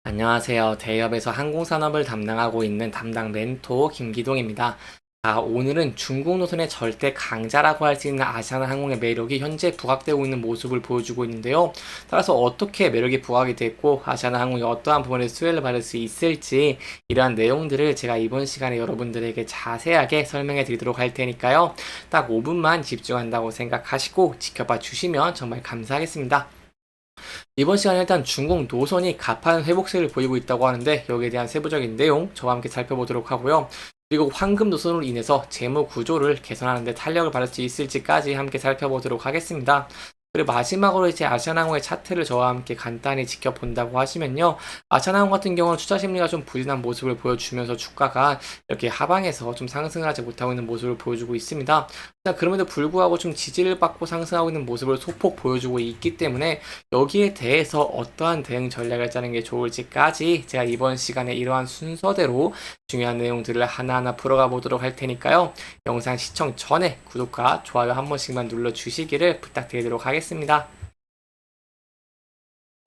안녕하세요. 대기업에서 항공산업을 담당하고 있는 담당 멘토 김기동입니다. 오늘은 중국 노선의 절대 강자라고 할 수 있는 아시아나항공의 매력이 현재 부각되고 있는 모습을 보여주고 있는데요. 따라서 어떻게 매력이 부각이 됐고 아시아나항공이 어떠한 부분에서 수혜를 받을 수 있을지 이러한 내용들을 제가 이번 시간에 여러분들에게 자세하게 설명해 드리도록 할 테니까요. 딱 5분만 집중한다고 생각하시고 지켜봐 주시면 정말 감사하겠습니다. 이번 시간에 일단 중국 노선이 가파른 회복세를 보이고 있다고 하는데 여기에 대한 세부적인 내용 저와 함께 살펴보도록 하고요. 그리고 황금 노선으로 인해서 재무 구조를 개선하는 데 탄력을 받을 수 있을지까지 함께 살펴보도록 하겠습니다. 그리고 마지막으로 이제 아시아나항공의 차트를 저와 함께 간단히 지켜본다고 하시면요. 아시아나항공 같은 경우는 투자 심리가 좀 부진한 모습을 보여주면서 주가가 이렇게 하방에서 좀 상승을 하지 못하고 있는 모습을 보여주고 있습니다. 그럼에도 불구하고 좀 지지를 받고 상승하고 있는 모습을 소폭 보여주고 있기 때문에 여기에 대해서 어떠한 대응 전략을 짜는 게 좋을지까지 제가 이번 시간에 이러한 순서대로 중요한 내용들을 하나하나 풀어가 보도록 할 테니까요. 영상 시청 전에 구독과 좋아요 한 번씩만 눌러주시기를 부탁드리도록 하겠습니다.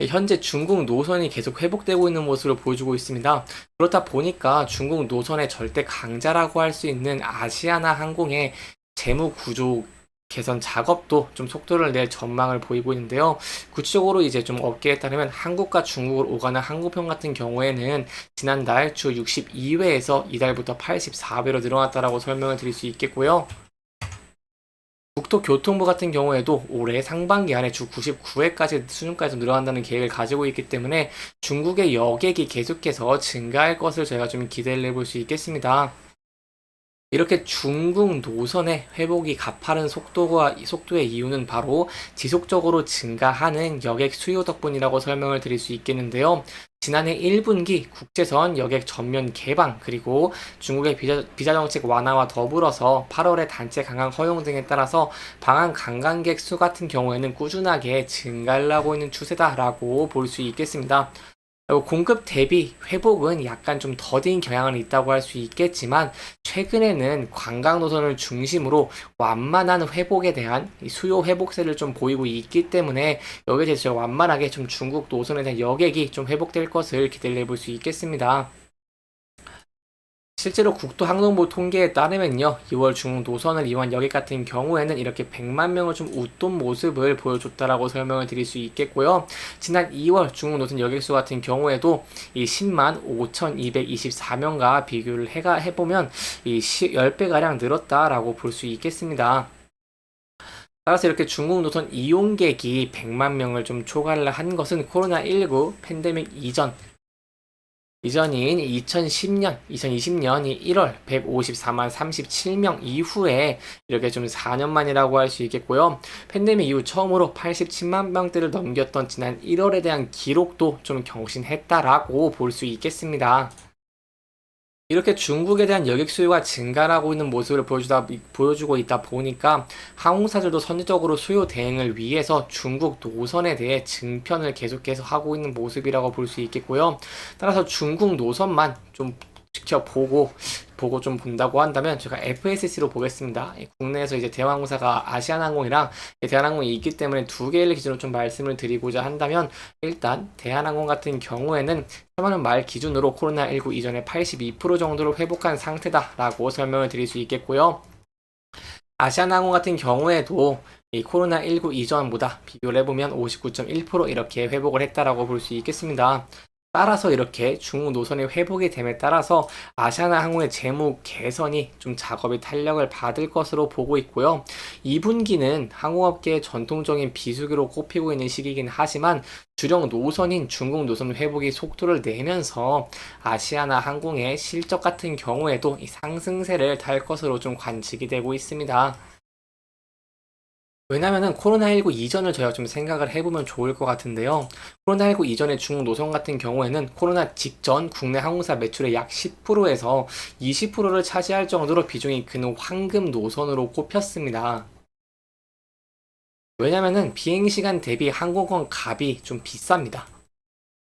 현재 중국 노선이 계속 회복되고 있는 모습을 보여주고 있습니다. 그렇다 보니까 중국 노선의 절대 강자라고 할 수 있는 아시아나 항공의 재무 구조 개선 작업도 좀 속도를 낼 전망을 보이고 있는데요. 구체적으로 이제 좀 업계에 따르면 한국과 중국을 오가는 항공편 같은 경우에는 지난달 주 62회에서 이달부터 84회로 늘어났다라고 설명을 드릴 수 있겠고요. 국토교통부 같은 경우에도 올해 상반기 안에 주 99회까지 수준까지 늘어난다는 계획을 가지고 있기 때문에 중국의 여객이 계속해서 증가할 것을 저희가 좀 기대를 해볼 수 있겠습니다. 이렇게 중국 노선의 회복이 가파른 속도의 이유는 바로 지속적으로 증가하는 여객 수요 덕분이라고 설명을 드릴 수 있겠는데요. 지난해 1분기 국제선 여객 전면 개방 그리고 중국의 비자 정책 완화와 더불어서 8월에 단체 관광 허용 등에 따라서 방한 관광객 수 같은 경우에는 꾸준하게 증가를 하고 있는 추세다라고 볼 수 있겠습니다. 공급 대비 회복은 약간 좀 더딘 경향은 있다고 할 수 있겠지만 최근에는 관광 노선을 중심으로 완만한 회복에 대한 수요 회복세를 좀 보이고 있기 때문에 여기에 대해서 완만하게 좀 중국 노선에 대한 여객이 좀 회복될 것을 기대를 해볼 수 있겠습니다. 실제로 국토항공부 통계에 따르면요, 2월 중국 노선을 이용한 여객 같은 경우에는 이렇게 100만 명을 좀 웃돈 모습을 보여줬다라고 설명을 드릴 수 있겠고요. 지난 2월 중국 노선 여객수 같은 경우에도 이 10만 5,224명과 비교를 해보면 이 10배가량 늘었다라고 볼 수 있겠습니다. 따라서 이렇게 중국 노선 이용객이 100만 명을 좀 초과를 한 것은 코로나19 팬데믹 이전인 2010년, 2020년이 1월 154만 37명 이후에 이렇게 좀 4년 만이라고 할 수 있겠고요. 팬데믹 이후 처음으로 87만 명대를 넘겼던 지난 1월에 대한 기록도 좀 경신했다라고 볼 수 있겠습니다. 이렇게 중국에 대한 여객 수요가 증가하고 있는 모습을 보여주고 있다 보니까 항공사들도 선제적으로 수요 대응을 위해서 중국 노선에 대해 증편을 계속해서 하고 있는 모습이라고 볼 수 있겠고요. 따라서 중국 노선만 좀 지켜보고 좀 본다고 한다면 제가 FSC로 보겠습니다. 국내에서 이제 대왕항공사가 아시아나항공이랑 대한항공이 있기 때문에 두 개를 기준으로 좀 말씀을 드리고자 한다면 일단 대한항공 같은 경우에는 3만 원 말 기준으로 코로나19 이전에 82% 정도로 회복한 상태다라고 설명을 드릴 수 있겠고요. 아시아나항공 같은 경우에도 이 코로나19 이전보다 비교를 해보면 59.1% 이렇게 회복을 했다라고 볼 수 있겠습니다. 따라서 이렇게 중국 노선이 회복이 됨에 따라서 아시아나 항공의 재무 개선이 좀 작업의 탄력을 받을 것으로 보고 있고요. 2분기는 항공업계의 전통적인 비수기로 꼽히고 있는 시기이긴 하지만 주력 노선인 중국 노선 회복이 속도를 내면서 아시아나 항공의 실적 같은 경우에도 이 상승세를 탈 것으로 좀 관측이 되고 있습니다. 왜냐면은 코로나19 이전을 저희가 좀 생각을 해보면 좋을 것 같은데요. 코로나19 이전의 중국 노선 같은 경우에는 코로나 직전 국내 항공사 매출의 약 10%에서 20%를 차지할 정도로 비중이 큰 황금 노선으로 꼽혔습니다. 왜냐면은 비행시간 대비 항공권 값이 좀 비쌉니다.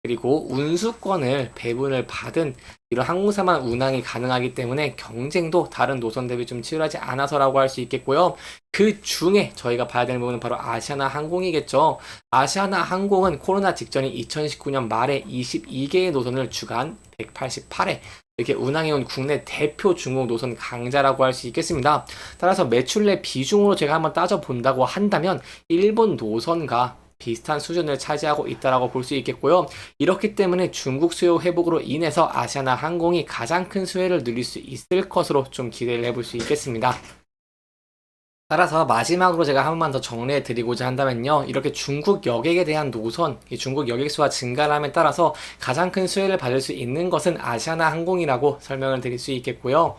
그리고 운수권을 배분을 받은 이런 항공사만 운항이 가능하기 때문에 경쟁도 다른 노선 대비 좀 치열하지 않아서라고 할 수 있겠고요. 그 중에 저희가 봐야 되는 부분은 바로 아시아나 항공이겠죠. 아시아나 항공은 코로나 직전인 2019년 말에 22개의 노선을 주간 188회 이렇게 운항해온 국내 대표 중국 노선 강자라고 할 수 있겠습니다. 따라서 매출 내 비중으로 제가 한번 따져본다고 한다면 일본 노선과 비슷한 수준을 차지하고 있다라고 볼 수 있겠고요. 이렇기 때문에 중국 수요 회복으로 인해서 아시아나 항공이 가장 큰 수혜를 누릴 수 있을 것으로 좀 기대를 해볼 수 있겠습니다. 따라서 마지막으로 제가 한 번만 더 정리해 드리고자 한다면요. 이렇게 중국 여객에 대한 노선, 이 중국 여객 수가 증가함에 따라서 가장 큰 수혜를 받을 수 있는 것은 아시아나 항공이라고 설명을 드릴 수 있겠고요.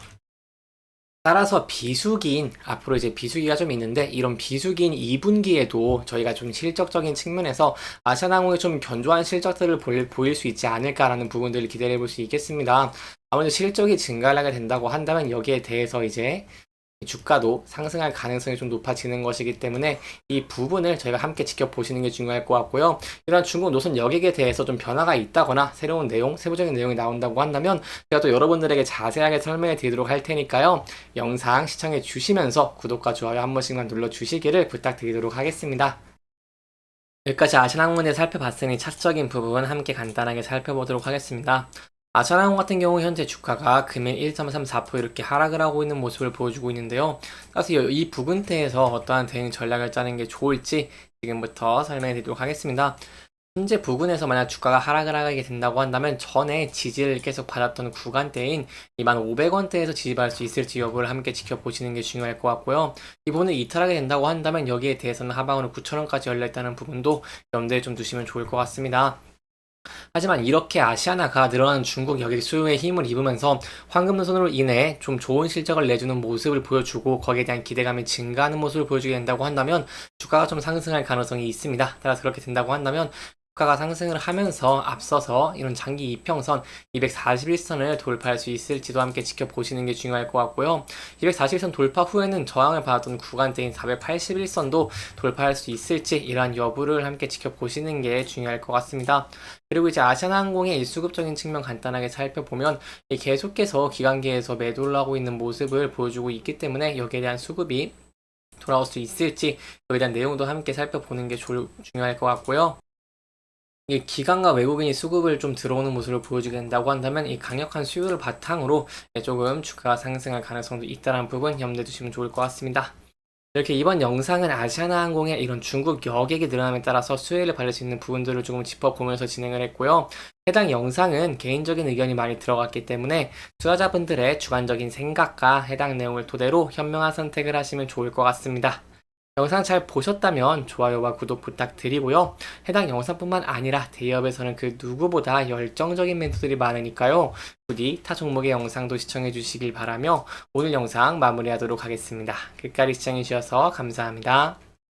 따라서 비수기인, 앞으로 이제 비수기가 좀 있는데, 이런 비수기인 2분기에도 저희가 좀 실적적인 측면에서 아시아나항공의 좀 견조한 실적들을 보일 수 있지 않을까라는 부분들을 기대해 볼 수 있겠습니다. 아무래도 실적이 증가하게 된다고 한다면 여기에 대해서 이제 주가도 상승할 가능성이 좀 높아지는 것이기 때문에 이 부분을 저희가 함께 지켜보시는 게 중요할 것 같고요. 이런 중국 노선 여객에 대해서 좀 변화가 있다거나 새로운 내용, 세부적인 내용이 나온다고 한다면 제가 또 여러분들에게 자세하게 설명해 드리도록 할 테니까요. 영상 시청해 주시면서 구독과 좋아요 한 번씩만 눌러주시기를 부탁드리도록 하겠습니다. 여기까지 아시아나항공에 살펴봤으니 차트적인 부분 함께 간단하게 살펴보도록 하겠습니다. 아시아나항공 같은 경우 현재 주가가 금일 1.34% 이렇게 하락을 하고 있는 모습을 보여주고 있는데요. 따라서 이 부근대에서 어떠한 대응 전략을 짜는 게 좋을지 지금부터 설명해 드리도록 하겠습니다. 현재 부근에서 만약 주가가 하락을 하게 된다고 한다면 전에 지지를 계속 받았던 구간대인 25,500원대에서 지지받을 수 있을지 여부를 함께 지켜보시는 게 중요할 것 같고요. 이 부분을 이탈하게 된다고 한다면 여기에 대해서는 하방으로 9,000원까지 열려있다는 부분도 염두에 좀 두시면 좋을 것 같습니다. 하지만 이렇게 아시아나가 늘어나는 중국 여객 수요에 힘을 입으면서 황금 노선으로 인해 좀 좋은 실적을 내주는 모습을 보여주고 거기에 대한 기대감이 증가하는 모습을 보여주게 된다고 한다면 주가가 좀 상승할 가능성이 있습니다. 따라서 그렇게 된다고 한다면 주가가 상승을 하면서 앞서서 이런 장기 이평선 241선을 돌파할 수 있을지도 함께 지켜보시는 게 중요할 것 같고요. 241선 돌파 후에는 저항을 받았던 구간대인 481선도 돌파할 수 있을지 이러한 여부를 함께 지켜보시는 게 중요할 것 같습니다. 그리고 이제 아시아나항공의 일수급적인 측면 간단하게 살펴보면 계속해서 기관계에서 매도를 하고 있는 모습을 보여주고 있기 때문에 여기에 대한 수급이 돌아올 수 있을지 여기에 대한 내용도 함께 살펴보는 게 중요할 것 같고요. 이 기관과 외국인이 수급을 좀 들어오는 모습을 보여주게 된다고 한다면 이 강력한 수요를 바탕으로 조금 주가가 상승할 가능성도 있다는 부분 염두에 두시면 좋을 것 같습니다. 이렇게 이번 영상은 아시아나항공의 이런 중국 여객이 늘어남에 따라서 수혜를 받을 수 있는 부분들을 조금 짚어보면서 진행을 했고요. 해당 영상은 개인적인 의견이 많이 들어갔기 때문에 투자자분들의 주관적인 생각과 해당 내용을 토대로 현명한 선택을 하시면 좋을 것 같습니다. 영상 잘 보셨다면 좋아요와 구독 부탁드리고요. 해당 영상뿐만 아니라 대기업에서는 그 누구보다 열정적인 멘토들이 많으니까요. 부디 타 종목의 영상도 시청해 주시길 바라며 오늘 영상 마무리하도록 하겠습니다. 끝까지 시청해 주셔서 감사합니다.